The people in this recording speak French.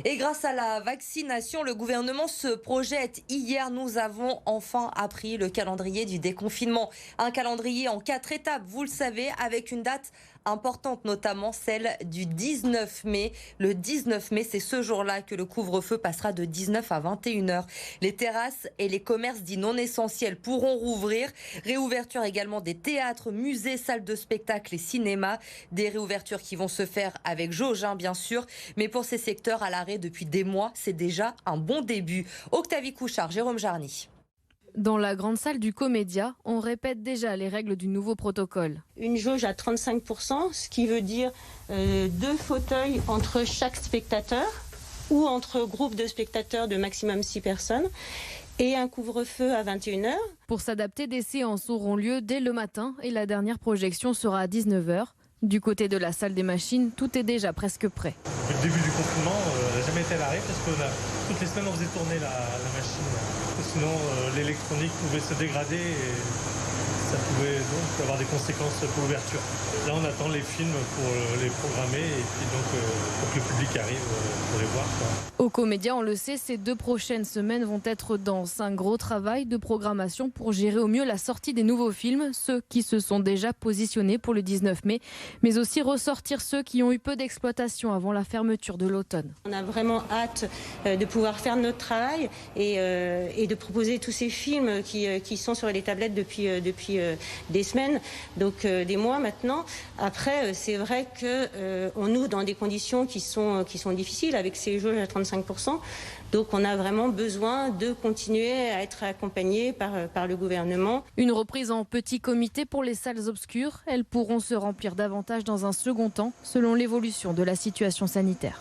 Et grâce à la vaccination, le gouvernement se projette. Hier, nous avons enfin appris le calendrier du déconfinement. Un calendrier en 4 étapes, vous le savez, avec une date importante, notamment celle du 19 mai. Le 19 mai, c'est ce jour-là que le couvre-feu passera de 19 à 21 heures. Les terrasses et les commerces dits non essentiels pourront rouvrir. Réouverture également des théâtres, musées, salles de spectacle et cinémas. Des réouvertures qui vont se faire avec jauge, bien sûr. Mais pour ces secteurs à l'arrêt depuis des mois, c'est déjà un bon début. Octavie Couchard, Jérôme Jarny. Dans la grande salle du Comédia, on répète déjà les règles du nouveau protocole. Une jauge à 35%, ce qui veut dire 2 fauteuils entre chaque spectateur ou entre groupes de spectateurs de maximum 6 personnes et un couvre-feu à 21 heures. Pour s'adapter, des séances auront lieu dès le matin et la dernière projection sera à 19 heures. Du côté de la salle des machines, tout est déjà presque prêt. Depuis le début du confinement, on n'a jamais été à l'arrêt parce que toutes les semaines on faisait tourner la machine. Sinon l'électronique pouvait se dégrader et ça pouvait donc avoir des conséquences pour l'ouverture. Là on attend les films pour les programmer et puis donc pour que le public arrive pour les voir. Au Comédia, on le sait, ces 2 prochaines semaines vont être denses. Un gros travail de programmation pour gérer au mieux la sortie des nouveaux films, ceux qui se sont déjà positionnés pour le 19 mai, mais aussi ressortir ceux qui ont eu peu d'exploitation avant la fermeture de l'automne. On a vraiment hâte de pouvoir faire notre travail et de proposer tous ces films qui sont sur les tablettes depuis des semaines, donc des mois maintenant. Après, c'est vrai qu'on ouvre dans des conditions qui sont difficiles avec ces jauges à 35%. Donc on a vraiment besoin de continuer à être accompagnés par le gouvernement. Une reprise en petit comité pour les salles obscures. Elles pourront se remplir davantage dans un second temps selon l'évolution de la situation sanitaire.